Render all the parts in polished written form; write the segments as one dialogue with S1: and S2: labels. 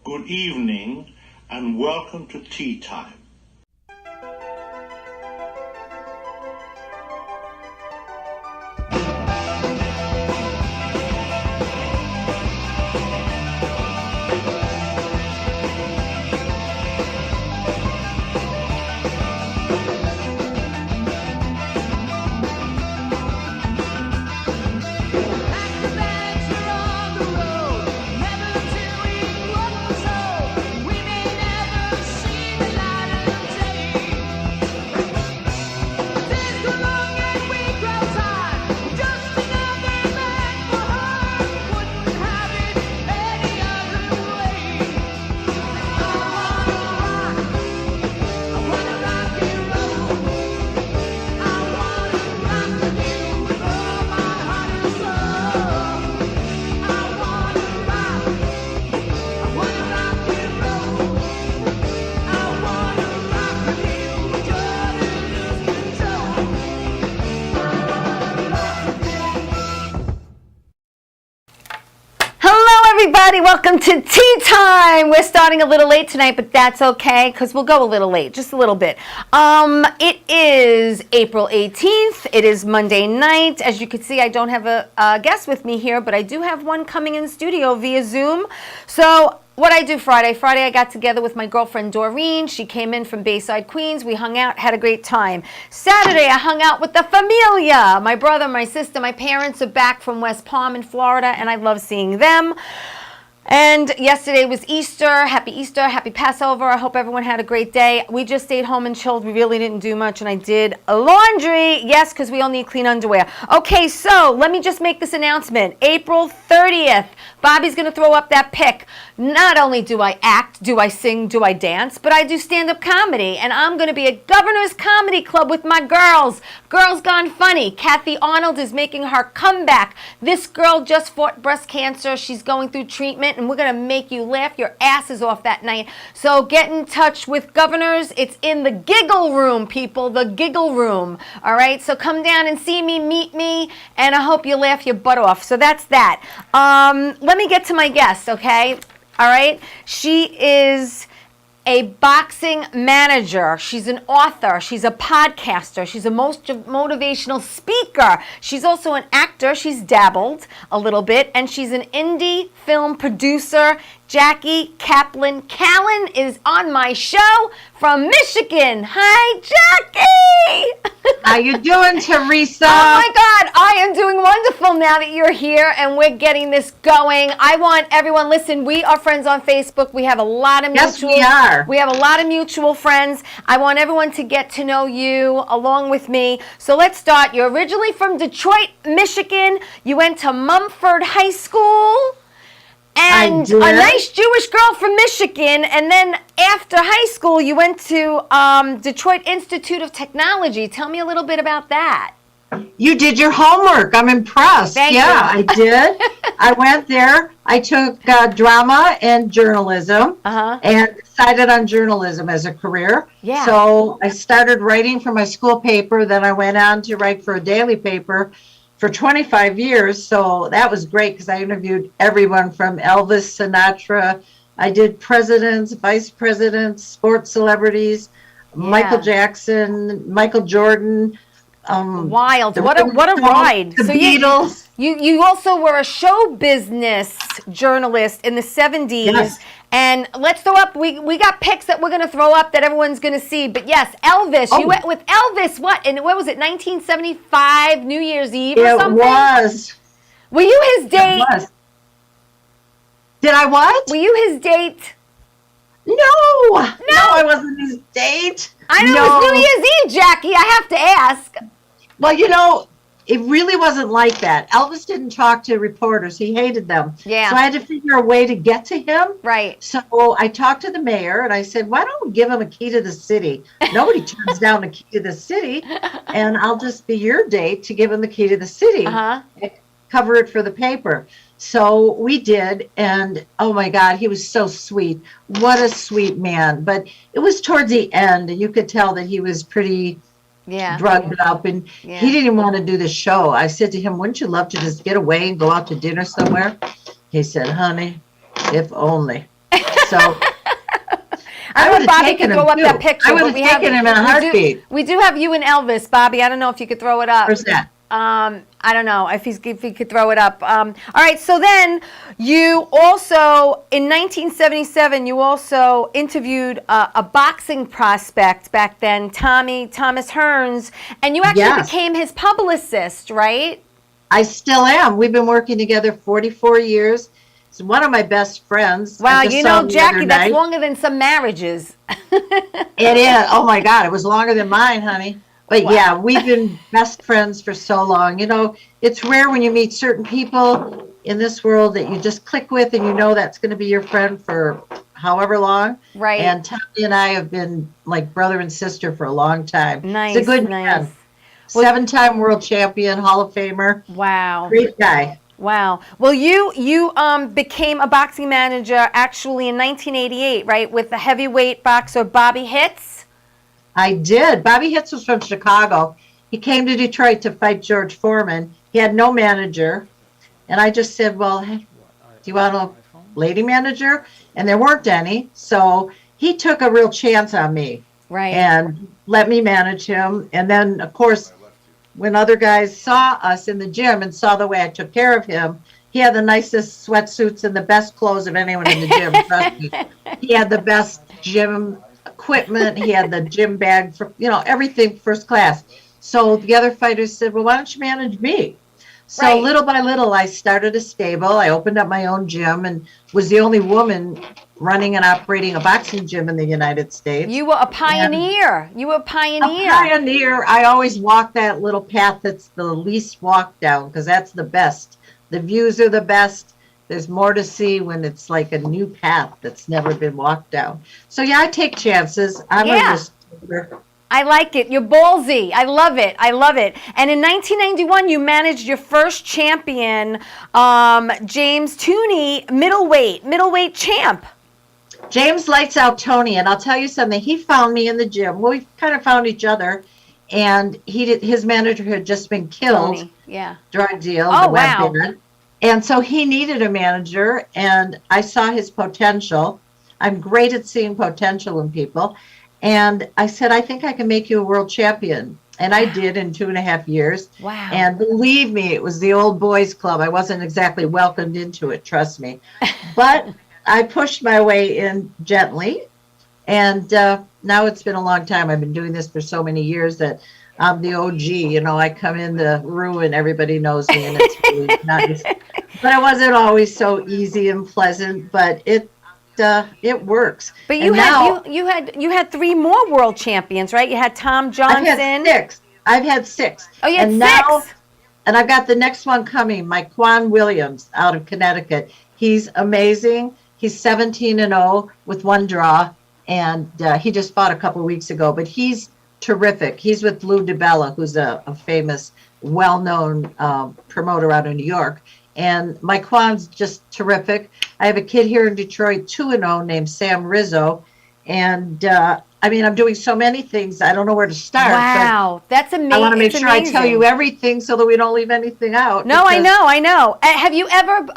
S1: good evening, and welcome to Tea Time.
S2: Everybody, welcome to Tea Time. We're starting a little late tonight, but that's okay because we'll go a little late, just a little bit. It is April 18th. It is Monday night. As you can see, I don't have a guest with me here, but I do have one coming in studio via Zoom. So what I do Friday I got together with my girlfriend Doreen. She came in from Bayside, Queens. We hung out, had a great time. Saturday, I hung out with the familia. My brother, my sister, my parents are back from West Palm in Florida, and I love seeing them. And yesterday was Easter, happy Passover. I hope everyone had a great day. We just stayed home and chilled. We really didn't do much, and I did laundry. Yes, because we all need clean underwear. Okay, so let me just make this announcement. April 30th, Bobby's going to throw up that pic. Not only do I act, do I sing, do I dance, but I do stand-up comedy, and I'm going to be at Governor's Comedy Club with my girls. Girls Gone Funny. Kathy Arnold is making her comeback. This girl just fought breast cancer. She's going through treatment, and we're going to make you laugh your asses off that night. So get in touch with Governors. It's in the Giggle Room, people, the Giggle Room. All right, so come down and see me, meet me, and I hope you laugh your butt off. So that's that. Let me get to my guest, okay? All right, she is a boxing manager. She's an author. She's a podcaster. She's a motivational speaker. She's also an actor. She's dabbled a little bit, and she's an indie film producer. Jackie Kaplan Callan is on my show from Michigan. Hi, Jackie.
S3: How you doing, Teresa?
S2: Oh my God, I am doing wonderful now that you're here and we're getting this going. I want everyone, listen, we are friends on Facebook. We have a lot of
S3: Yes, we are.
S2: We have a lot of mutual friends. I want everyone to get to know you along with me. So let's start. You're originally from Detroit, Michigan. You went to Mumford High School. And a nice Jewish girl from Michigan, and then after high school, you went to Detroit Institute of Technology. Tell me a little bit about that.
S3: You did your homework. I'm impressed.
S2: Thank you.
S3: I did. I went there. I took drama and journalism and decided on journalism as a career.
S2: Yeah.
S3: So I started writing for my school paper. Then I went on to write for a daily paper for 25 years, so that was great because I interviewed everyone from Elvis, Sinatra. I did presidents, vice presidents, sports celebrities, Michael Jackson, Michael Jordan.
S2: Wild! What a ride!
S3: The Beatles.
S2: You also were a show business journalist in the 70s.
S3: Yes.
S2: And let's throw up, we got pics that we're going to throw up that everyone's going to see. But yes, Elvis, you went with Elvis, what was it, 1975, New Year's Eve or something?
S3: It was.
S2: Were you his date?
S3: It was. Did I what?
S2: Were you his date?
S3: No, I wasn't his date.
S2: I know it was New Year's Eve, Jackie, I have to ask.
S3: Well, it really wasn't like that. Elvis didn't talk to reporters. He hated them.
S2: Yeah.
S3: So I had to figure a way to get to him.
S2: Right.
S3: So I talked to the mayor and I said, why don't we give him a key to the city? Nobody turns down a key to the city. And I'll just be your date to give him the key to the city. And cover it for the paper. So we did. And oh my God, he was so sweet. What a sweet man. But it was towards the end and you could tell that he was pretty drugged up, and he didn't even want to do the show. I said to him, wouldn't you love to just get away and go out to dinner somewhere? He said, honey, if only. So
S2: I don't know if
S3: would've
S2: Bobby
S3: taken
S2: can throw
S3: him,
S2: up that
S3: too.
S2: picture.
S3: I
S2: but
S3: would've
S2: we have-
S3: taken him in a
S2: we do-
S3: heartbeat.
S2: We do have you and Elvis, Bobby. I don't know if you could throw it up.
S3: Where's that?
S2: I don't know if he could throw it up. All right, so then you also, in 1977, you also interviewed a boxing prospect back then, Thomas Hearns, and you actually
S3: Yes.
S2: became his publicist, right?
S3: I still am. We've been working together 44 years. He's one of my best friends.
S2: Wow,
S3: I just
S2: you
S3: saw
S2: know,
S3: him the
S2: Jackie,
S3: other
S2: that's
S3: night.
S2: longer than some marriages.
S3: It is. Oh my God, it was longer than mine, honey. But
S2: Wow.
S3: yeah, we've been best friends for so long. You know, it's rare when you meet certain people in this world that you just click with and you know that's going to be your friend for however long.
S2: Right.
S3: And Tommy and I have been like brother and sister for a long time.
S2: Nice,
S3: He's a good
S2: nice.
S3: man. 7-time world champion, Hall of Famer.
S2: Wow.
S3: Great guy.
S2: Wow. Well, you became a boxing manager actually in 1988, right, with the heavyweight boxer Bobby Hitz.
S3: I did. Bobby Hitz was from Chicago. He came to Detroit to fight George Foreman. He had no manager. And I just said, well, hey, do you want a lady manager? And there weren't any. So he took a real chance on me
S2: Right.
S3: and let me manage him. And then, of course, when other guys saw us in the gym and saw the way I took care of him, he had the nicest sweatsuits and the best clothes of anyone in the gym. Trust me. He had the best gym equipment. He had the gym bag for, everything first class. So the other fighters said, well, why don't you manage me? So
S2: Right.
S3: little by little, I started a stable. I opened up my own gym and was the only woman running and operating a boxing gym in the United States.
S2: You were a pioneer. You were a
S3: A
S2: pioneer.
S3: pioneer. I always walk that little path that's the least walked down because that's the best. The views are the best. There's more to see when it's like a new path that's never been walked down. So yeah, I take chances. I'm a
S2: Yeah.
S3: risk taker.
S2: I like it. You're ballsy. I love it. I love it. And in 1991, you managed your first champion, James Tooney, middleweight champ.
S3: James lights out Tony, and I'll tell you something. He found me in the gym. Well, we kind of found each other, and his manager had just been killed.
S2: Tony. Yeah.
S3: Drug deal.
S2: Oh,
S3: the web
S2: wow.
S3: ban. And so he needed a manager, and I saw his potential. I'm great at seeing potential in people. And I said, I think I can make you a world champion. And I did in 2.5 years.
S2: Wow.
S3: And believe me, it was the old boys club. I wasn't exactly welcomed into it, trust me. But I pushed my way in gently. And now it's been a long time. I've been doing this for so many years that I'm the OG. I come in the room and everybody knows me, and it's really nice. But it wasn't always so easy and pleasant, but it works.
S2: But
S3: And
S2: you
S3: now
S2: you had 3 more world champions, right? You had Tom Johnson.
S3: I've had 6.
S2: Oh, you had
S3: and
S2: 6.
S3: Now, and I've got the next one coming, Mike Quan Williams out of Connecticut. He's amazing. He's 17-0 with 1 draw, and he just fought a couple weeks ago. But he's terrific. He's with Lou DiBella, who's a famous, well-known promoter out of New York. And Mike Kwan's just terrific. I have a kid here in Detroit, 2-0, named Sam Rizzo. And I'm doing so many things. I don't know where to start.
S2: Wow, that's amazing.
S3: I want to make sure I tell you everything so that we don't leave anything out.
S2: No, I
S3: because-
S2: know. Have you ever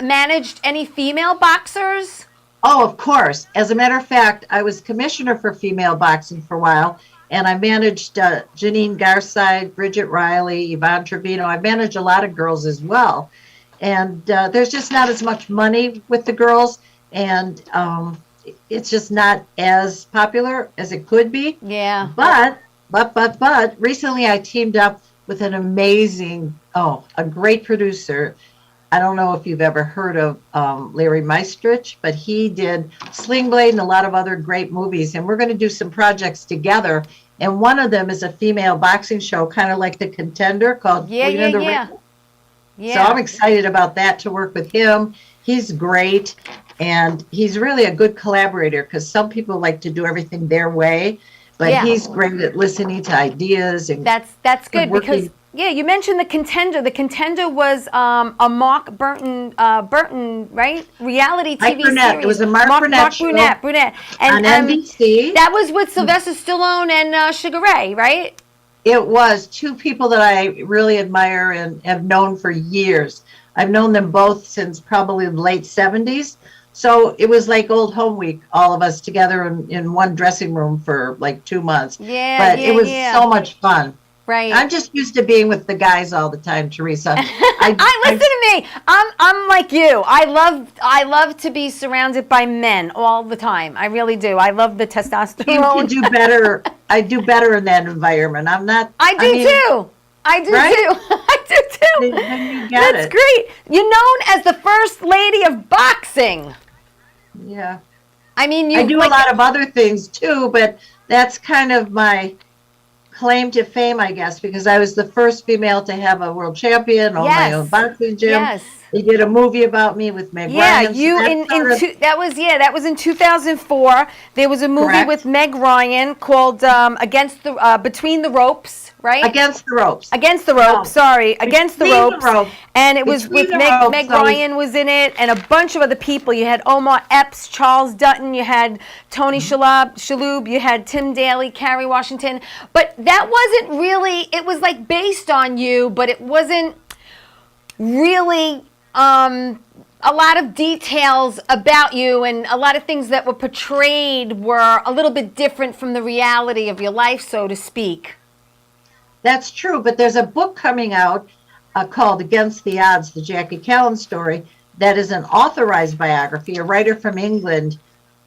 S2: managed any female boxers?
S3: Oh, of course. As a matter of fact, I was commissioner for female boxing for a while, and I managed Janine Garside, Bridget Riley, Yvonne Trevino. I managed a lot of girls as well. And there's just not as much money with the girls, and it's just not as popular as it could be.
S2: Yeah.
S3: But recently I teamed up with an amazing, a great producer. I don't know if you've ever heard of Larry Meistrich, but he did Sling Blade and a lot of other great movies. And we're going to do some projects together. And one of them is a female boxing show, kind of like The Contender, called Queen of the Ring. So I'm excited about that, to work with him. He's great. And he's really a good collaborator, because some people like to do everything their way. But he's great at listening to ideas. And
S2: that's good,
S3: working.
S2: because you mentioned The Contender. The Contender was a Mark Burton, right? Reality TV
S3: Burnett.
S2: series.
S3: It was a Mark Burnett show
S2: Brunette. And
S3: on NBC.
S2: that was with Sylvester Stallone and Sugar Ray, right?
S3: It was 2 people that I really admire and have known for years. I've known them both since probably the late 70s. So it was like old home week, all of us together in one dressing room for like 2 months.
S2: Yeah,
S3: but
S2: yeah,
S3: it was
S2: yeah.
S3: so much fun.
S2: Right.
S3: I'm just used to being with the guys all the time, Teresa.
S2: Listen to me. I'm like you. I love to be surrounded by men all the time. I really do. I love the testosterone.
S3: You do better. I do better in that environment. I'm not.
S2: I do too. I do
S3: right?
S2: too. I do too.
S3: Then you get
S2: That's
S3: it.
S2: great. You're known as the first lady of boxing.
S3: Yeah.
S2: I mean, you
S3: I do a lot of other things too, but that's kind of my claim to fame, I guess, because I was the first female to have a world champion, own my own boxing gym.
S2: Yes.
S3: They did a movie about me with Meg Ryan.
S2: That was in 2004. There was a movie
S3: Correct.
S2: with Meg Ryan called Between the Ropes, right?
S3: Against the Ropes.
S2: Against the Ropes.
S3: No.
S2: Sorry, Against the
S3: Between the
S2: Ropes.
S3: Ropes.
S2: And it was
S3: Between
S2: with
S3: the
S2: Meg
S3: Ropes,
S2: Meg
S3: so-
S2: Ryan was in it, and a bunch of other people. You had Omar Epps, Charles Dutton, you had Tony Shalhoub, you had Tim Daly, Kerry Washington. But that wasn't really. It was like based on you, but it wasn't really. A lot of details about you and a lot of things that were portrayed were a little bit different from the reality of your life, so to speak.
S3: That's true, but there's a book coming out called Against the Odds, the Jackie Callan story, that is an authorized biography. A writer from England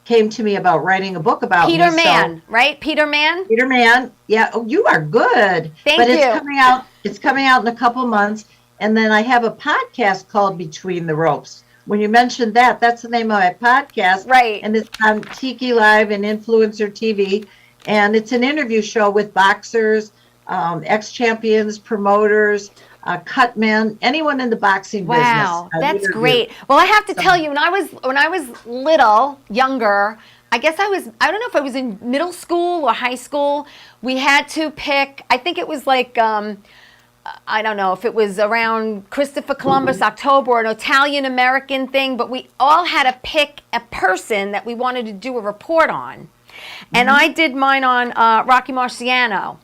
S3: came to me about writing a book about
S2: Peter
S3: me.
S2: Mann, right? Peter Mann?
S3: Peter Mann. Yeah, oh, you are good.
S2: Thank
S3: but
S2: you.
S3: It's coming out in a couple months. And then I have a podcast called Between the Ropes. When you mentioned that, that's the name of my podcast.
S2: Right.
S3: And it's on Tiki Live and Influencer TV. And it's an interview show with boxers, ex-champions, promoters, cut men, anyone in the boxing business.
S2: Wow, that's great. Well, I have to tell you, when I was little, younger, I guess I don't know if I was in middle school or high school, we had to pick, I think it was like, I don't know if it was around Christopher Columbus, October, an Italian-American thing, but we all had to pick a person that we wanted to do a report on. And I did mine on Rocky Marciano.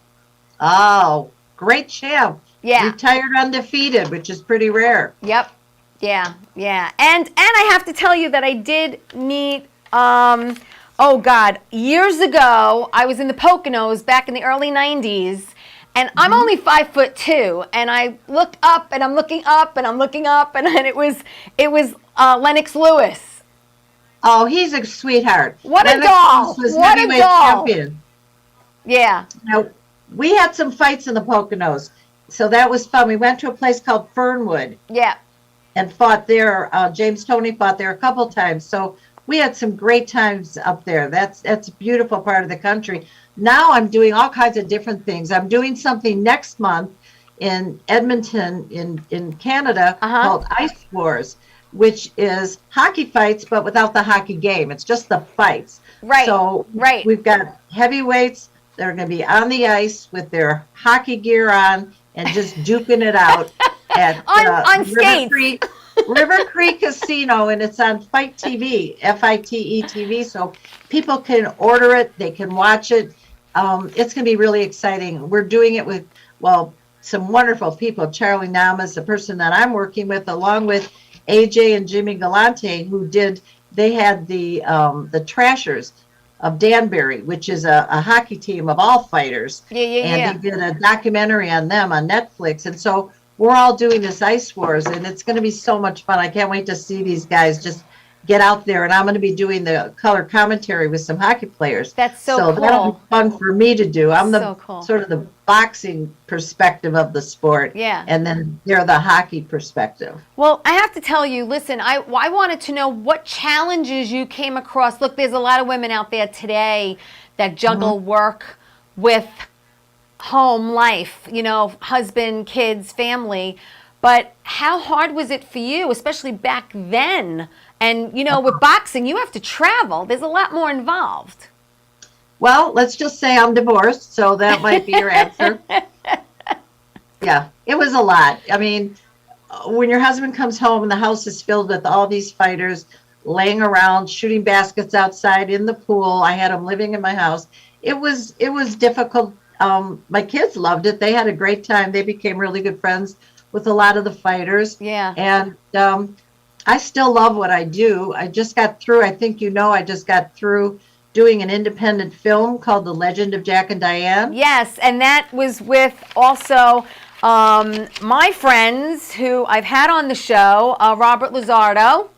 S3: Oh, great champ.
S2: Yeah.
S3: Retired undefeated, which is pretty rare.
S2: Yep. Yeah, yeah. And I have to tell you that I did meet, oh God, years ago, I was in the Poconos back in the early 90s. And I'm only 5'2", and I look up, and I'm looking up, and I'm looking up, and then it was Lennox Lewis.
S3: Oh, he's a sweetheart.
S2: What
S3: Lennox
S2: a doll!
S3: Lewis was
S2: What a
S3: heavyweight
S2: doll!
S3: champion.
S2: Yeah.
S3: Now, we had some fights in the Poconos, so that was fun. We went to a place called Fernwood
S2: Yeah.
S3: and fought there. James Toney fought there a couple times, so we had some great times up there. That's a beautiful part of the country. Now I'm doing all kinds of different things. I'm doing something next month in Edmonton in Canada called Ice Wars, which is hockey fights, but without the hockey game. It's just the fights.
S2: Right.
S3: So we've got heavyweights that are going to be on the ice with their hockey gear on and just duking it out at
S2: on skates.
S3: River Creek Casino, and it's on Fight TV, FITE TV, so people can order it, they can watch it. It's going to be really exciting. We're doing it with, some wonderful people. Charlie Namas, the person that I'm working with, along with AJ and Jimmy Galante, they had the Trashers of Danbury, which is a hockey team of all fighters. And they did a documentary on them on Netflix. And so we're all doing this Ice Wars, and it's going to be so much fun. I can't wait to see these guys just get out there, and I'm going to be doing the color commentary with some hockey players.
S2: That's so cool.
S3: That'll be fun for me to do. I'm
S2: sort
S3: of the boxing perspective of the sport, and then they're the hockey perspective.
S2: Well, I have to tell you, listen, I wanted to know what challenges you came across. Look, there's a lot of women out there today that juggle work with home life, husband, kids, family. But how hard was it for you, especially back then? And, with boxing, you have to travel. There's a lot more involved.
S3: Well, let's just say I'm divorced, so that might be your answer. Yeah, it was a lot. I mean, when your husband comes home and the house is filled with all these fighters laying around, shooting baskets outside in the pool, I had them living in my house. It was difficult. My kids loved it. They had a great time. They became really good friends with a lot of the fighters.
S2: Yeah.
S3: And I still love what I do. I just got through, I think I just got through doing an independent film called The Legend of Jack and Diane.
S2: Yes, and that was with also my friends who I've had on the show, Robert Lizardo,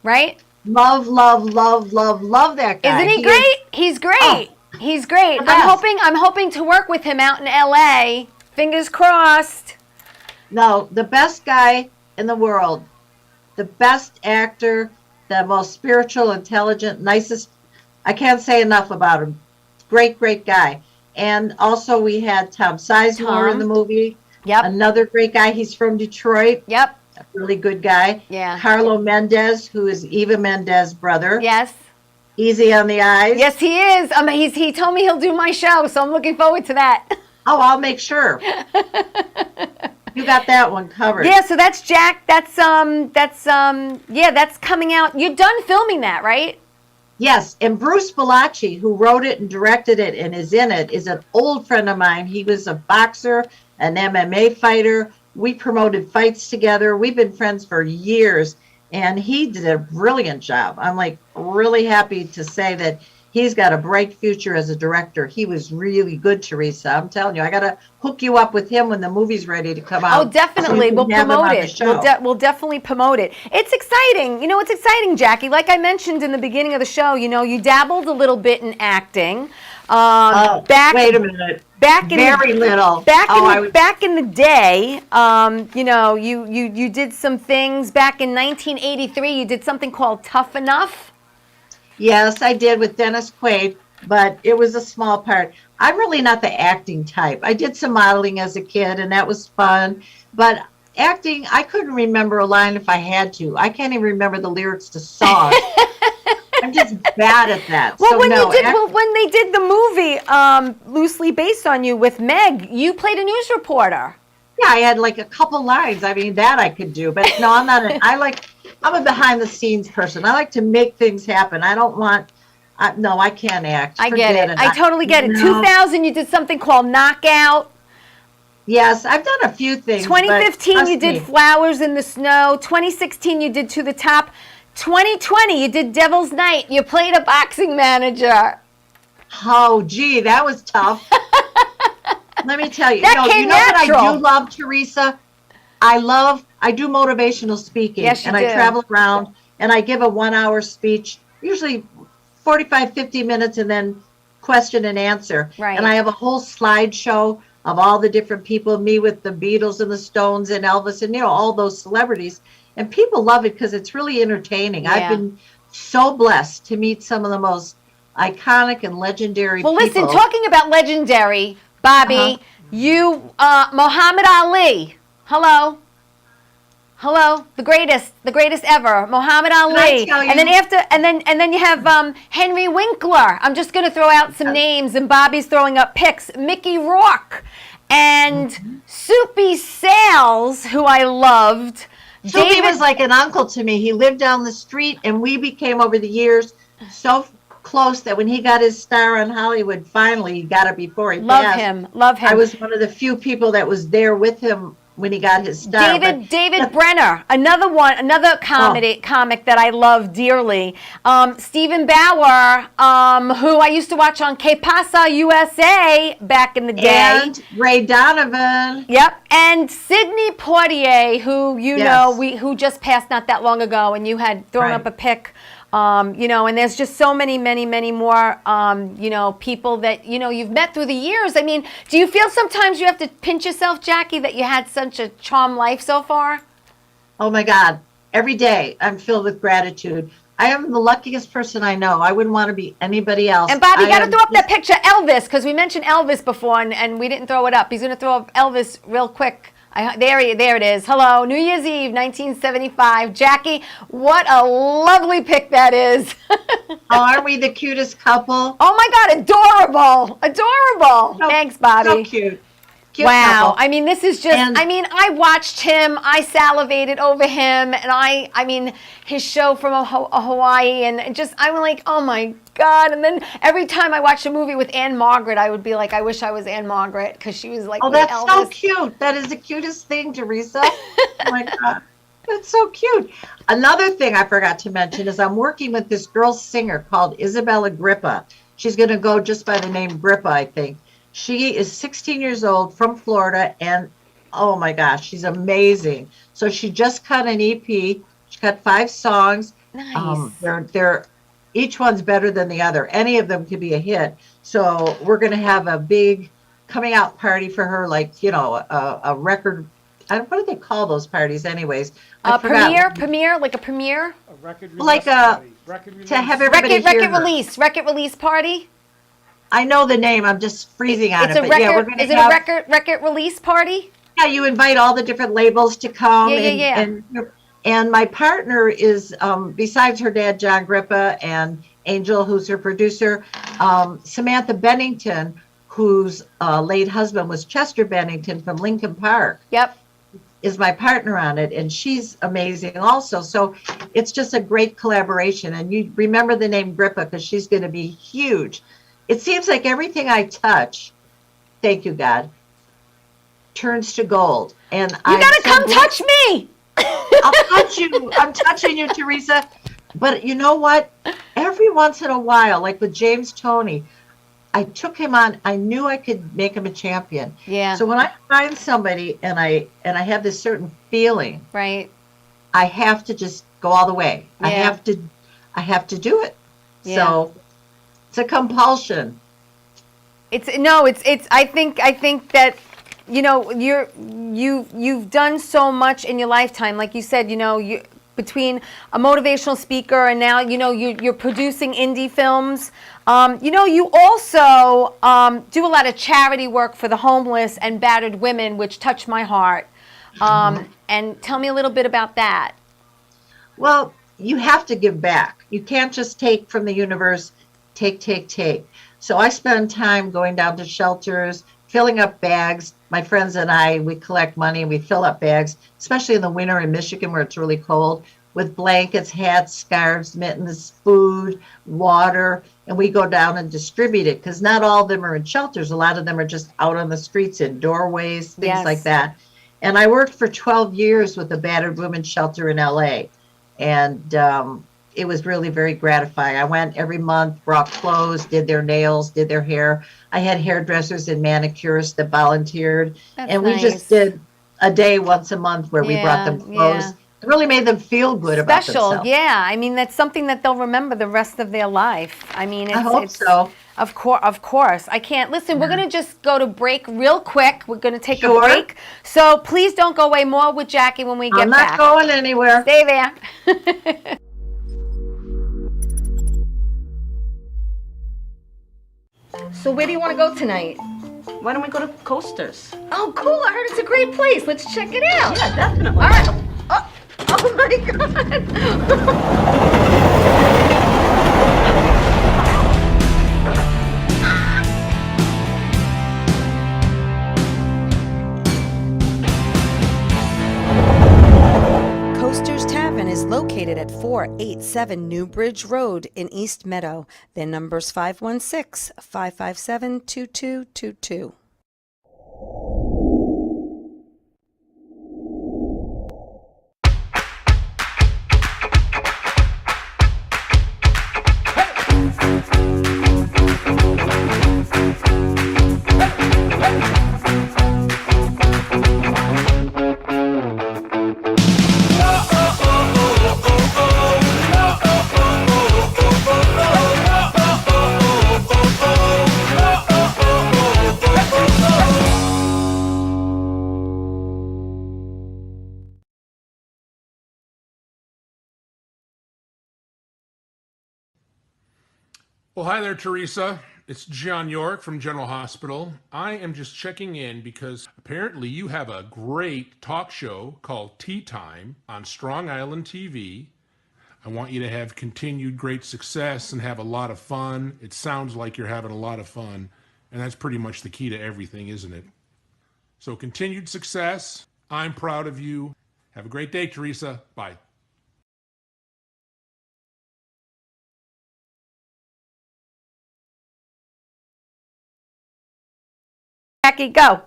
S2: right?
S3: Love that guy.
S2: Isn't he great? He's great.
S3: Oh,
S2: He's great.
S3: the best.
S2: I'm hoping to work with him out in LA. Fingers crossed.
S3: No, the best guy in the world, the best actor, the most spiritual, intelligent, nicest. I can't say enough about him. Great guy. And also we had Tom Sizemore in the movie.
S2: Yep.
S3: Another great guy. He's from Detroit.
S2: Yep.
S3: A really good guy.
S2: Yeah.
S3: Carlo Mendez, who is Eva Mendes' brother.
S2: Yes.
S3: Easy on the eyes.
S2: Yes, he is. He told me he'll do my show, so I'm looking forward to that.
S3: Oh, I'll make sure. You got that one covered.
S2: Yeah, so that's Jack. That's coming out. You're done filming that, right?
S3: Yes, and Bruce Bellacci, who wrote it and directed it and is in it, is an old friend of mine. He was a boxer, an MMA fighter. We promoted fights together. We've been friends for years, and he did a brilliant job. I'm like really happy to say that he's got a bright future as a director. He was really good, Teresa. I'm telling you, I got to hook you up with him when the movie's ready to come out.
S2: Oh, definitely. We'll promote it. We'll definitely promote it. It's exciting. You know, it's exciting, Jackie. Like I mentioned in the beginning of the show, you dabbled a little bit in acting.
S3: Wait a minute.
S2: Back in
S3: very little.
S2: Back in the day, you did some things. Back in 1983, you did something called Tough Enough.
S3: Yes, I did with Dennis Quaid, but it was a small part. I'm really not the acting type. I did some modeling as a kid, and that was fun. But acting, I couldn't remember a line if I had to. I can't even remember the lyrics to songs. I'm just bad at that.
S2: Well,
S3: so
S2: when they did the movie loosely based on you with Meg, you played a news reporter.
S3: Yeah, I had like a couple lines. I mean, that I could do. But no, I'm not. I'm a behind the scenes person. I like to make things happen. I don't want. No, I can't act.
S2: I get it. I totally get it. 2000, you did something called Knockout.
S3: Yes, I've done a few things.
S2: 2015, you did Flowers in the Snow. 2016, you did To the Top. 2020, you did Devil's Night. You played a boxing manager.
S3: Oh, gee, that was tough. Let me tell you.
S2: That came natural.
S3: What I do love, Teresa? I do motivational speaking.
S2: Yes, you
S3: and
S2: do.
S3: I travel around and I give a 1-hour speech, usually 45, 50 minutes, and then question and answer.
S2: Right.
S3: And I have a whole slideshow of all the different people, me with the Beatles and the Stones and Elvis and, all those celebrities. And people love it because it's really entertaining.
S2: Yeah.
S3: I've been so blessed to meet some of the most iconic and legendary people.
S2: Well, listen, talking about legendary, Bobby, Muhammad Ali. Hello, the greatest ever, Muhammad Ali. And then you have Henry Winkler. I'm just going to throw out some names, and Bobby's throwing up pics. Mickey Rourke and Soupy Sales, who I loved.
S3: Soupy was like an uncle to me. He lived down the street, and we became over the years so close that when he got his star on Hollywood, finally he got it before he passed.
S2: Love him.
S3: I was one of the few people that was there with him when he got his star.
S2: David Brenner, another comic that I love dearly. Stephen Bauer, who I used to watch on Que Pasa USA back in the day.
S3: And Ray Donovan.
S2: Yep, and Sidney Poitier, who who just passed not that long ago, and you had thrown up a pic. And there's just so many more, people that, you've met through the years. I mean, do you feel sometimes you have to pinch yourself, Jackie, that you had such a charmed life so far?
S3: Oh my God. Every day I'm filled with gratitude. I am the luckiest person I know. I wouldn't want to be anybody else.
S2: And Bobby, you got to throw up that picture, Elvis, because we mentioned Elvis before and we didn't throw it up. He's going to throw up Elvis real quick. There it is. Hello, New Year's Eve, 1975. Jackie, what a lovely pic that is.
S3: Aren't we the cutest couple?
S2: Oh my God, adorable. Thanks, Bobby.
S3: So cute.
S2: Wow.
S3: Couple.
S2: I mean, this is just, I watched him, I salivated over him, and his show from Hawaii, and just, I'm like, oh my God. And then every time I watched a movie with Anne Margaret, I would be like, I wish I was Anne Margaret, because she was like,
S3: oh, that's
S2: Elvis.
S3: so cute. That is the cutest thing, Teresa. Oh my God. That's so cute. Another thing I forgot to mention is I'm working with this girl singer called Isabella Grippa. She's going to go just by the name Grippa, I think. She is 16 years old from Florida, and oh my gosh, she's amazing. So she just cut an EP. She cut 5 songs.
S2: Nice.
S3: They're each one's better than the other. Any of them could be a hit. So we're going to have a big coming out party for her, like a record. What do they call those parties, anyways? I forgot.
S2: Premiere, like a premiere?
S4: A record release
S3: Like
S4: party. Record release.
S3: To have everybody hear her.
S2: Record release party?
S3: I know the name. I'm just freezing on
S2: It's
S3: it.
S2: a
S3: But yeah, we're
S2: record,
S3: gonna
S2: is it
S3: have,
S2: a record release party?
S3: Yeah, you invite all the different labels to come.
S2: Yeah.
S3: And my partner is, besides her dad, John Grippa, and Angel, who's her producer, Samantha Bennington, whose late husband was Chester Bennington from Lincoln Park.
S2: Yep.
S3: Is my partner on it, and she's amazing also. So it's just a great collaboration. And you remember the name Grippa because she's going to be huge. It seems like everything I touch, thank you, God, turns to gold. And
S2: You gotta come touch me.
S3: I'll touch you. I'm touching you, Teresa. But you know what? Every once in a while, like with James Toney, I took him on. I knew I could make him a champion.
S2: Yeah.
S3: So when I find somebody and I have this certain feeling,
S2: Right.
S3: I have to just go all the way.
S2: Yeah.
S3: I have to do it.
S2: Yeah.
S3: So it's a compulsion.
S2: I think that you've done so much in your lifetime. Like you said, you between a motivational speaker and now you're producing indie films. You also do a lot of charity work for the homeless and battered women, which touch my heart. And tell me a little bit about that.
S3: Well, you have to give back. You can't just take from the universe, take. So I spend time going down to shelters, filling up bags. My friends and I, we collect money and we fill up bags, especially in the winter in Michigan where it's really cold, with blankets, hats, scarves, mittens, food, water, and we go down and distribute it because not all of them are in shelters. A lot of them are just out on the streets in doorways, things like that. And I worked for 12 years with a battered women's shelter in LA. And it was really very gratifying. I went every month, brought clothes, did their nails, did their hair. I had hairdressers and manicurists that volunteered.
S2: That's
S3: we just did a day once a month where we brought them clothes.
S2: Yeah.
S3: It really made them feel good about
S2: Special,
S3: themselves.
S2: yeah. I mean, that's something that they'll remember the rest of their life. I mean,
S3: I hope so.
S2: Of course. I can't. Listen, we're going to just go to break real quick. We're going to take a
S3: Sure.
S2: break. So please don't go away. More with Jackie when we get
S3: I'm not
S2: back.
S3: going anywhere.
S2: Stay there. So where do you want to go tonight?
S5: Why don't we go to Coasters?
S2: Oh, cool. I heard it's a great place. Let's check it out.
S5: Yeah, definitely.
S2: All right. Oh my God.
S6: Coasters Tavern is located at 487 New Bridge Road in East Meadow. Their number's 516-557-2222.
S4: Well, hi there, Teresa. It's John York from General Hospital. I am just checking in because apparently you have a great talk show called Tea Time on Strong Island TV. I want you to have continued great success and have a lot of fun. It sounds like you're having a lot of fun, and that's pretty much the key to everything, isn't it? So continued success. I'm proud of you. Have a great day, Teresa. Bye.
S2: Jackie, go.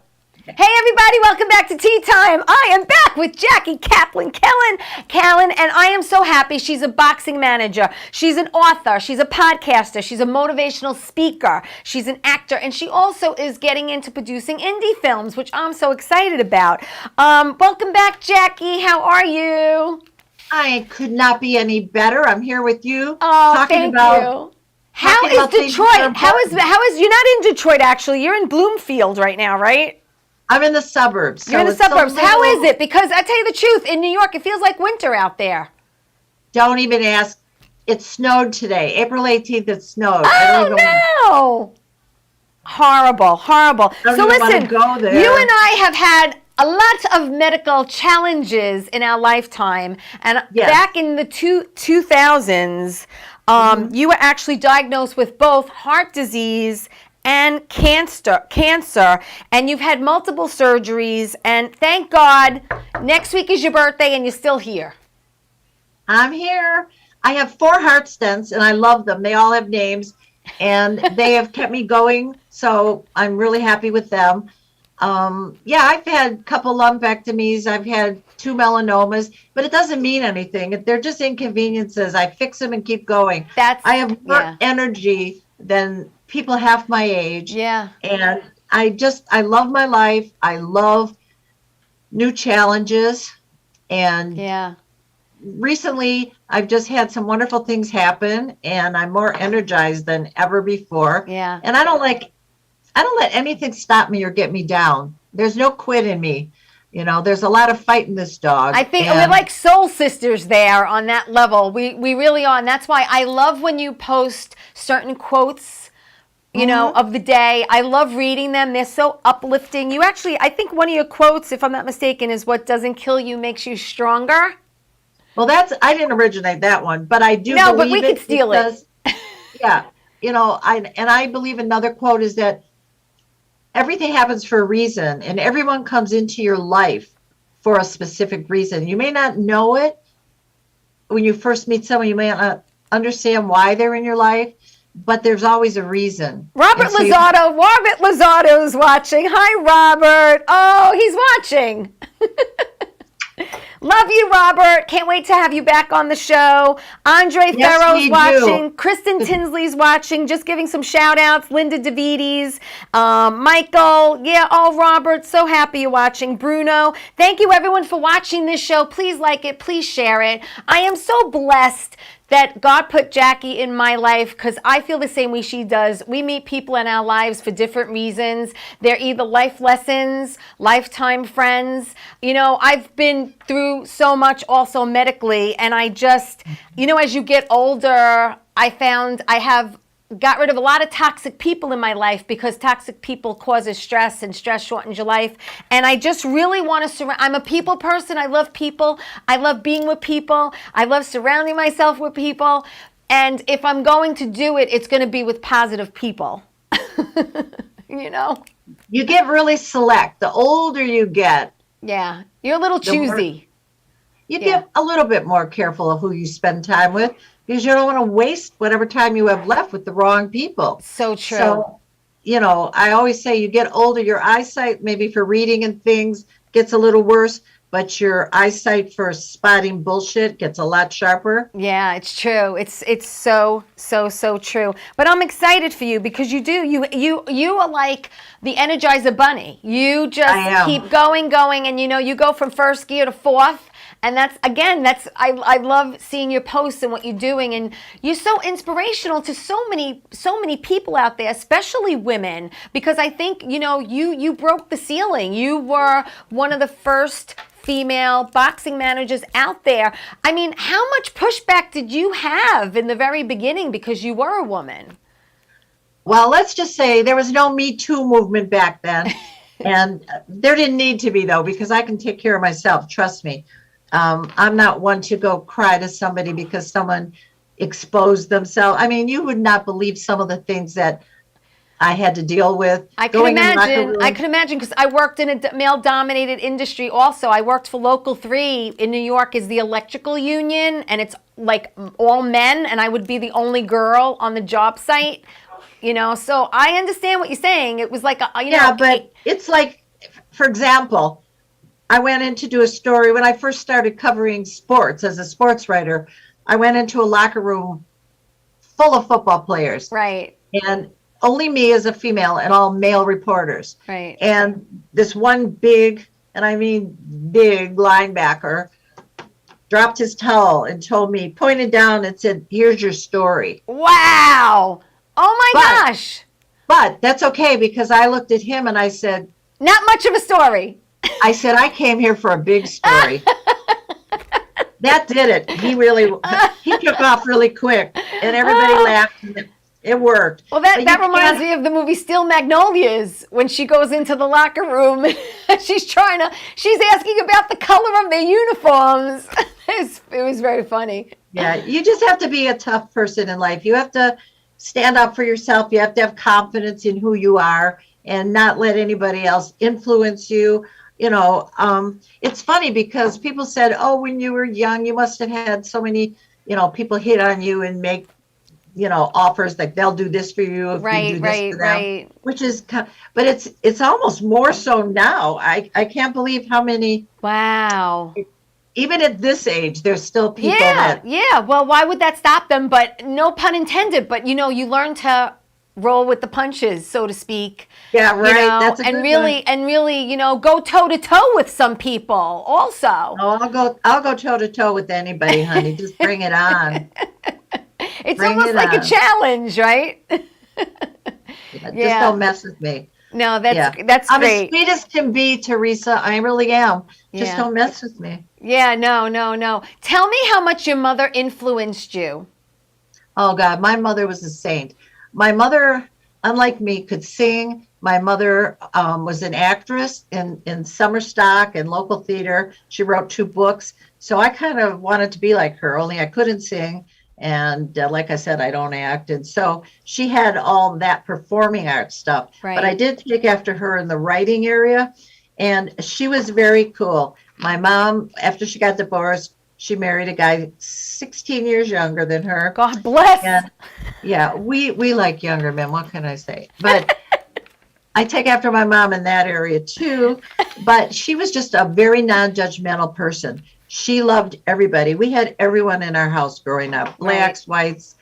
S2: Hey everybody, welcome back to Tea Time. I am back with Jackie Kaplan Callan, and I am so happy. She's a boxing manager. She's an author. She's a podcaster. She's a motivational speaker. She's an actor, and she also is getting into producing indie films, which I'm so excited about. Welcome back, Jackie. How are you?
S3: I could not be any better. I'm here with you.
S2: Oh, thank you. How is Detroit? How is you're not in Detroit actually. You're in Bloomfield right now, right?
S3: I'm in the suburbs.
S2: You're in the suburbs. How is it? Because I tell you the truth, in New York, it feels like winter out there.
S3: Don't even ask. It snowed today. April 18th, it snowed.
S2: Oh, no. Horrible. So listen, you and I have had a lot of medical challenges in our lifetime. And back in the 2000s, you were actually diagnosed with both heart disease and cancer, and you've had multiple surgeries, and thank God, next week is your birthday and you're still here.
S3: I'm here. I have 4 heart stents, and I love them. They all have names, and they have kept me going, so I'm really happy with them. I've had a couple lumpectomies. I've had 2 melanomas, but it doesn't mean anything. They're just inconveniences. I fix them and keep going. I have more energy than people half my age.
S2: Yeah.
S3: And I love my life. I love new challenges. And recently I've just had some wonderful things happen, and I'm more energized than ever before.
S2: Yeah.
S3: And I don't let anything stop me or get me down. There's no quit in me. You know, there's a lot of fight in this dog.
S2: I think we're like soul sisters there on that level. We really are. And that's why I love when you post certain quotes, you know, of the day. I love reading them. They're so uplifting. You actually, I think one of your quotes, if I'm not mistaken, is what doesn't kill you makes you stronger.
S3: Well, I didn't originate that one, but I do believe
S2: No, but we could steal it.
S3: Yeah. You know, I believe another quote is that everything happens for a reason, and everyone comes into your life for a specific reason. You may not know it when you first meet someone. You may not understand why they're in your life, but there's always a reason.
S2: Robert Lozado is watching. Hi, Robert. Oh, he's watching. Love you, Robert. Can't wait to have you back on the show. Andre Farrow's watching. Kristen Tinsley's watching. Just giving some shout outs. Linda DeVites, Michael. Robert. So happy you're watching. Bruno. Thank you, everyone, for watching this show. Please like it. Please share it. I am so blessed that God put Jackie in my life, because I feel the same way she does. We meet people in our lives for different reasons. They're either life lessons, lifetime friends. You know, I've been through so much also medically, and I just, you know, as you get older, I found I have got rid of a lot of toxic people in my life, because toxic people causes stress, and stress shortens your life. And I just really want to surround. I'm a people person. I love people. I love being with people. I love surrounding myself with people. And if I'm going to do it, it's going to be with positive people. You know?
S3: You get really select. The older you get.
S2: Yeah. You're a little choosy.
S3: You get a little bit more careful of who you spend time with, because you don't want to waste whatever time you have left with the wrong people.
S2: So true.
S3: So, you know, I always say you get older, your eyesight, maybe for reading and things, gets a little worse, but your eyesight for spotting bullshit gets a lot sharper.
S2: Yeah, it's true. It's so true. But I'm excited for you, because you do. You are like the Energizer Bunny. You just keep going, and you know, you go from first gear to fourth. And I love seeing your posts and what you're doing, and you're so inspirational to so many people out there, especially women, because I think, you know, you broke the ceiling. You were one of the first female boxing managers out there. I mean, how much pushback did you have in the very beginning because you were a woman?
S3: Well, let's just say there was no Me Too movement back then. And there didn't need to be, though, because I can take care of myself. Trust me. I'm not one to go cry to somebody because someone exposed themselves. I mean, you would not believe some of the things that I had to deal with.
S2: I can imagine, because I worked in a male-dominated industry also. I worked for Local 3 in New York is the electrical union, and it's like all men, and I would be the only girl on the job site. You know, so I understand what you're saying. It was like, but
S3: it's like for example, I went in to do a story when I first started covering sports as a sports writer. I went into a locker room full of football players.
S2: Right.
S3: And only me as a female and all male reporters.
S2: Right.
S3: And this one big, and I mean big linebacker dropped his towel and told me, pointed down and said, "Here's your story."
S2: Wow. Oh my gosh.
S3: But that's okay, because I looked at him and I said,
S2: Not much of a story.
S3: I came here for a big story. That did it. He took off really quick and everybody laughed. And it worked.
S2: Well,
S3: But
S2: that
S3: you
S2: reminds
S3: can't-
S2: me of the movie Steel Magnolias, when she goes into the locker room. she's asking about the color of their uniforms. It was very funny.
S3: Yeah, you just have to be a tough person in life. You have to stand up for yourself. You have to have confidence in who you are and not let anybody else influence you. It's funny because people said, "Oh, when you were young, you must have had so many, people hit on you and make, offers like they'll do this for you if you do this for them."
S2: Right.
S3: Which is, but it's almost more so now. I can't believe how many,
S2: Wow.
S3: even at this age, there's still people
S2: Yeah,
S3: that.
S2: yeah. Well, why would that stop them? But no pun intended. But you learn to roll with the punches, so to speak.
S3: Yeah, right. That's a
S2: and
S3: good
S2: really,
S3: one.
S2: and really, go toe to toe with some people. Also,
S3: Oh, I'll go toe to toe with anybody, honey. Just bring it on.
S2: it's
S3: bring
S2: almost
S3: it
S2: like a
S3: on.
S2: challenge, right?
S3: Just
S2: Yeah.
S3: don't mess with me.
S2: No, that's
S3: Yeah. I'm as
S2: great.
S3: sweet as can be, Teresa. I really am. Just
S2: Yeah.
S3: don't mess with me.
S2: Yeah, no. Tell me how much your mother influenced you.
S3: Oh God, my mother was a saint. My mother, unlike me, could sing. My mother was an actress in summer stock and local theater. She wrote 2 books. So I kind of wanted to be like her, only I couldn't sing. And like I said, I don't act. And so she had all that performing art stuff.
S2: Right.
S3: But I did take after her in the writing area. And she was very cool. My mom, after she got divorced, she married a guy 16 years younger than her.
S2: God bless.
S3: And yeah, we like younger men. What can I say? But I take after my mom in that area too. But she was just a very non-judgmental person. She loved everybody. We had everyone in our house growing up: blacks, whites,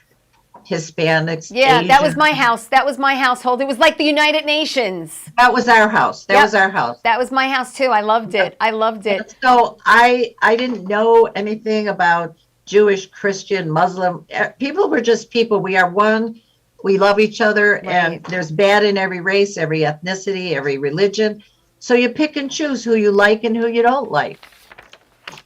S3: Hispanics.
S2: Yeah, that was
S3: Asians.
S2: my house. That was my household. It was like the United Nations.
S3: That was our house. That
S2: Yep.
S3: was our house.
S2: That was my house too. I loved it. I loved it.
S3: So I didn't know anything about Jewish, Christian, Muslim. People were just people. We are one. We love each other, and
S2: Right.
S3: there's bad in every race, every ethnicity, every religion. So you pick and choose who you like and who you don't like.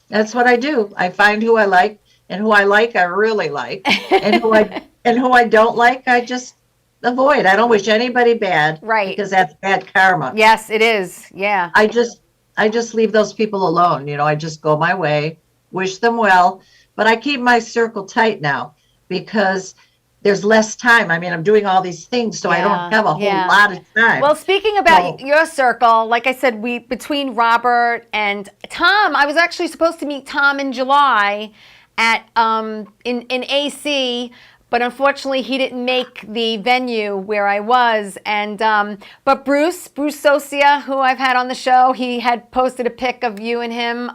S3: That's what I do. I find who I like, and who I like, I really like, and who I don't like, I just avoid. I don't wish anybody bad,
S2: Right.
S3: Because that's bad karma.
S2: Yes, it is. Yeah.
S3: I just leave those people alone. I just go my way, wish them well, but I keep my circle tight now because there's less time. I mean, I'm doing all these things, so I
S2: Yeah,
S3: don't have a whole
S2: yeah.
S3: lot of time.
S2: Well, speaking about
S3: So-
S2: your circle, like I said, between Robert and Tom, I was actually supposed to meet Tom in July at in AC, but unfortunately he didn't make the venue where I was. And but Bruce Socia, who I've had on the show, he had posted a pic of you and him.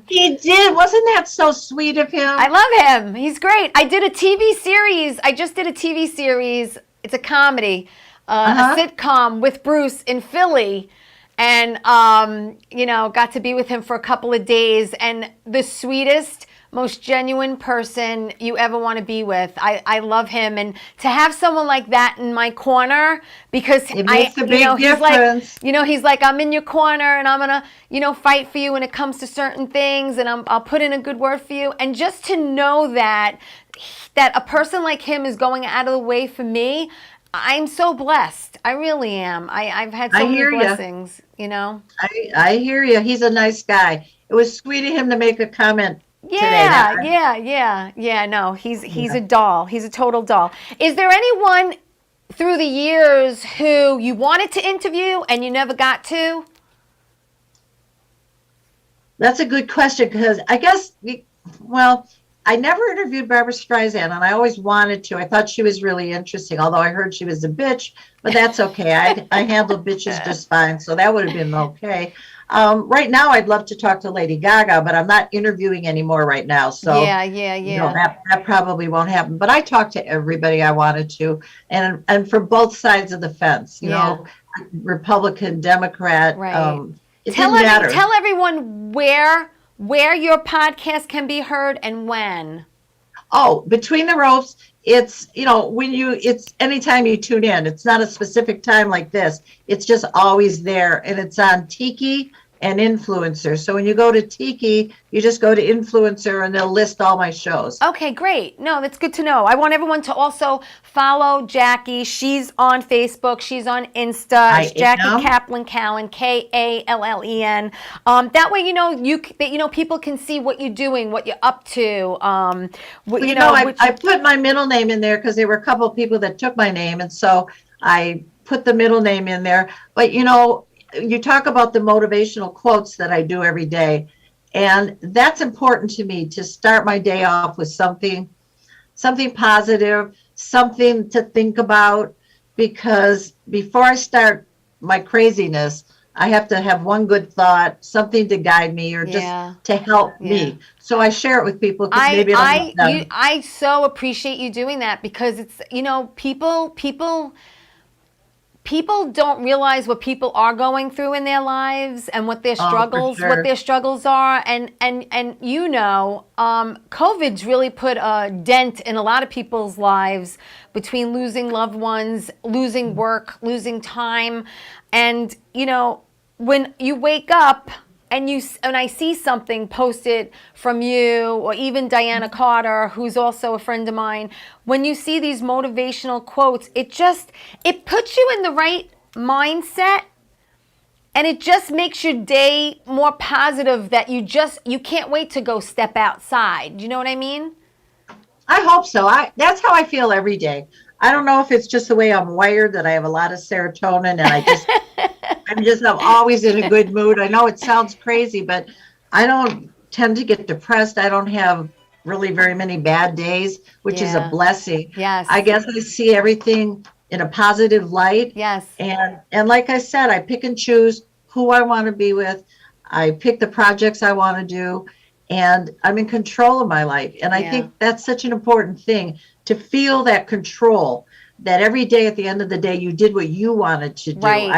S3: He did. Wasn't that so sweet of him?
S2: I love him. He's great. I did a TV series. I just did a TV series. It's a comedy, a sitcom with Bruce in Philly. And, got to be with him for a couple of days. And the sweetest, most genuine person you ever want to be with. I love him. And to have someone like that in my corner, because
S3: It makes a big
S2: he's
S3: difference.
S2: like, he's like, I'm in your corner and I'm going to, fight for you when it comes to certain things, and I'll put in a good word for you. And just to know that a person like him is going out of the way for me, I'm so blessed. I really am. I've had so many
S3: hear ya.
S2: blessings,
S3: I hear you. He's a nice guy. It was sweet of him to make a comment today.
S2: Yeah. No, he's a doll. He's a total doll. Is there anyone through the years who you wanted to interview and you never got to?
S3: That's a good question because I guess, I never interviewed Barbara Streisand, and I always wanted to. I thought she was really interesting, although I heard she was a bitch, but that's okay. I handle bitches just fine, so that would have been okay. Right now, I'd love to talk to Lady Gaga, but I'm not interviewing anymore right now. So
S2: yeah.
S3: That probably won't happen. But I talked to everybody I wanted to, and from both sides of the fence, you know, Republican, Democrat.
S2: Right.
S3: It didn't matter.
S2: Tell everyone where your podcast can be heard and when.
S3: Oh, Between the Ropes. It's, it's anytime you tune in. It's not a specific time like this. It's just always there. And it's on Tiki and Influencer. So when you go to Tiki, you just go to Influencer and they'll list all my shows.
S2: Okay, great. No, that's good to know. I want everyone to also follow Jackie. She's on Facebook. She's on Insta. It's Jackie Kaplan Cowan, Kallen. That way, people can see what you're doing, what you're up to.
S3: I put my middle name in there because there were a couple of people that took my name, and so I put the middle name in there. But you talk about the motivational quotes that I do every day, and that's important to me, to start my day off with something positive, something to think about, because before I start my craziness, I have to have one good thought, something to guide me or just to help me. So I share it with people because maybe it'll help them.
S2: I so appreciate you doing that, because it's, people don't realize what people are going through in their lives and what their struggles are, and COVID's really put a dent in a lot of people's lives, between losing loved ones, losing work, losing time. And when you wake up and I see something posted from you, or even Diana Carter, who's also a friend of mine, when you see these motivational quotes, it puts you in the right mindset, and it just makes your day more positive, that you can't wait to go step outside. Do you know what I mean?
S3: I hope so. That's how I feel every day. I don't know if it's just the way I'm wired, that I have a lot of serotonin, and I'm always in a good mood. I know it sounds crazy, but I don't tend to get depressed. I don't have really very many bad days, which is a blessing.
S2: Yes.
S3: I guess I see everything in a positive light.
S2: Yes.
S3: And like I said, I pick and choose who I want to be with. I pick the projects I want to do, and I'm in control of my life. And I think that's such an important thing, to feel that control, that every day at the end of the day, you did what you wanted to do.
S2: Right,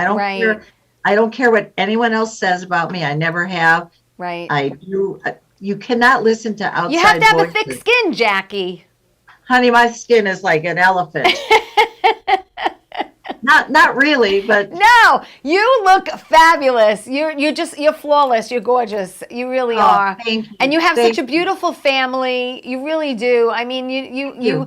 S3: I don't care what anyone else says about me. I never have.
S2: Right.
S3: I do. You cannot listen to outside voices.
S2: You have to have a thick skin, Jackie.
S3: Honey, my skin is like an elephant. Not really, but
S2: no, you look fabulous. You're flawless. You're gorgeous. You really are.
S3: Thank you.
S2: And you have such a beautiful family. You really do. I mean, you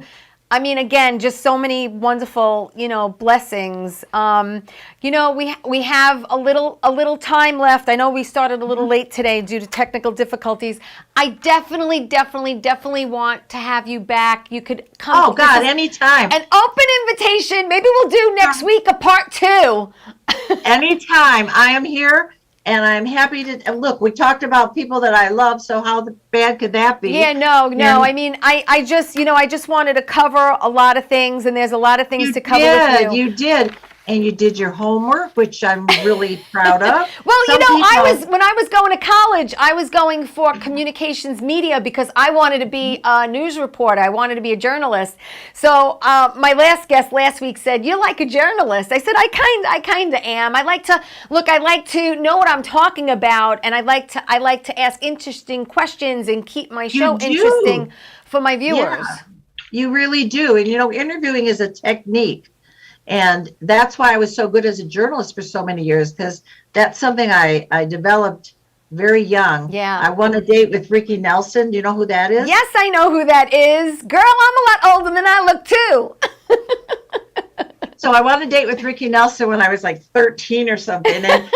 S2: again, just so many wonderful, blessings. We have a little time left. I know we started a little late today due to technical difficulties. I definitely want to have you back. You could come.
S3: Oh God, anytime.
S2: An open invitation. Maybe we'll do next week a part 2.
S3: Anytime. I am here. And I'm happy to look. We talked about people that I love, so how bad could that be?
S2: Yeah, no. I mean, I just wanted to cover a lot of things, and there's a lot of things to cover with you.
S3: You did. And you did your homework, which I'm really proud of.
S2: Well, when I was going to college, I was going for communications media because I wanted to be a news reporter. I wanted to be a journalist. So my last guest last week said, "You're like a journalist." I said, I kind of am. I like to know what I'm talking about, and I like to ask interesting questions and keep my show interesting for my viewers.
S3: Yeah, you really do. And interviewing is a technique. And that's why I was so good as a journalist for so many years, because that's something I developed very young.
S2: Yeah.
S3: I won a date with Ricky Nelson. Do you know who that is?
S2: Yes, I know who that is. Girl, I'm a lot older than I look too.
S3: So I won a date with Ricky Nelson when I was like 13 or something. And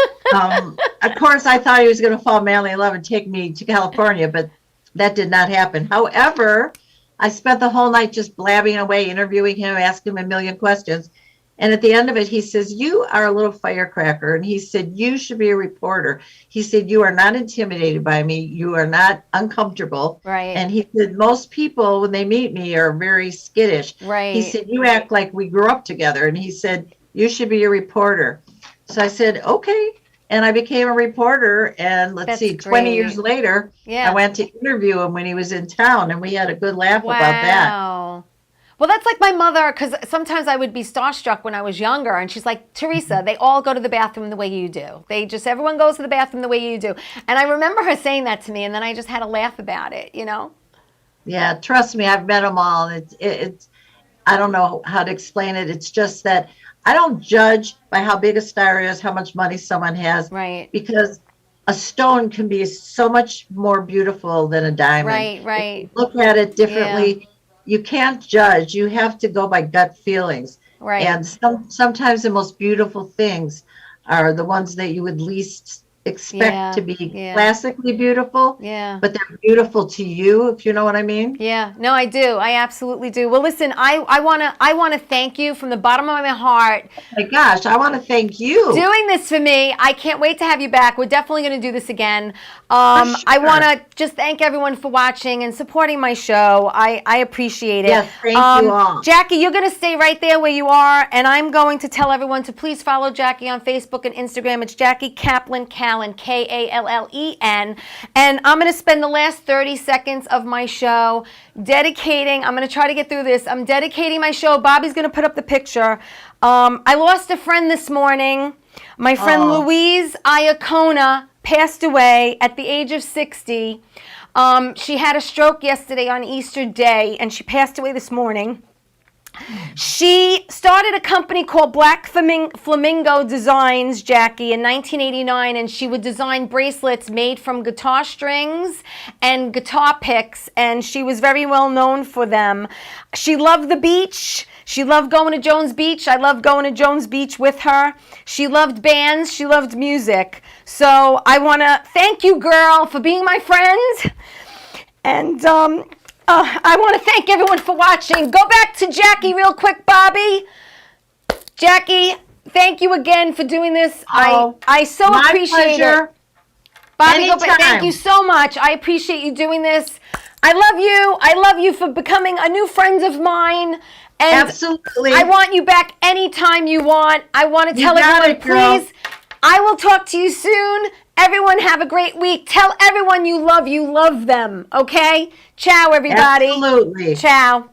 S3: of course, I thought he was going to fall madly in love and take me to California, but that did not happen. However, I spent the whole night just blabbing away, interviewing him, asking him a million questions. And at the end of it, he says, you are a little firecracker. And he said, you should be a reporter. He said, you are not intimidated by me. You are not uncomfortable.
S2: Right.
S3: And he said, most people, when they meet me, are very skittish.
S2: Right.
S3: He said, you act like we grew up together. And he said, you should be a reporter. So I said, okay. And I became a reporter. And let's
S2: That's
S3: see, 20
S2: great.
S3: years later,
S2: Yeah.
S3: I went to interview him when he was in town. And we had a good laugh about that.
S2: Wow. Well, that's like my mother, because sometimes I would be starstruck when I was younger, and she's like, Teresa, they all go to the bathroom the way you do. Everyone goes to the bathroom the way you do. And I remember her saying that to me, and then I just had to laugh about it, you know?
S3: Yeah, trust me, I've met them all. And it's I don't know how to explain it. It's just that I don't judge by how big a star is, how much money someone has.
S2: Right.
S3: Because a stone can be so much more beautiful than a diamond.
S2: Right.
S3: Look at it differently. Yeah. You can't judge. You have to go by gut feelings.
S2: Right.
S3: And sometimes the most beautiful things are the ones that you would least expect to be classically beautiful.
S2: Yeah.
S3: But they're beautiful to you, if you know what I mean.
S2: Yeah. No, I do. I absolutely do. Well, listen, I wanna thank you from the bottom of my heart.
S3: Oh my gosh, I want to thank you.
S2: Doing this for me. I can't wait to have you back. We're definitely going to do this again.
S3: Sure.
S2: I want to just thank everyone for watching and supporting my show. I appreciate it.
S3: Yes, thank you all.
S2: Jackie, you're going to stay right there where you are, and I'm going to tell everyone to please follow Jackie on Facebook and Instagram. It's Jackie Kaplan, Kallen, Kallen. And I'm going to spend the last 30 seconds of my show dedicating, I'm going to try to get through this. I'm dedicating my show. Bobby's going to put up the picture. I lost a friend this morning. My friend Louise Iacona passed away at the age of 60. She had a stroke yesterday on Easter Day, and she passed away this morning. She started a company called Black Flamingo Designs, Jackie, in 1989, and she would design bracelets made from guitar strings and guitar picks, and she was very well known for them. She loved the beach. She loved going to Jones Beach. I loved going to Jones Beach with her. She loved bands. She loved music. So I want to thank you, girl, for being my friend. And I want to thank everyone for watching. Go back to Jackie real quick, Bobby. Jackie, thank you again for doing this. I so appreciate it. Bobby, go back. Thank you so much. I appreciate you doing this. I love you. I love you for becoming a new friend of mine. And
S3: absolutely.
S2: I want you back anytime you want. I want to tell everyone, please, I will talk to you soon. Everyone have a great week. Tell everyone you love them, okay? Ciao, everybody.
S3: Absolutely.
S2: Ciao.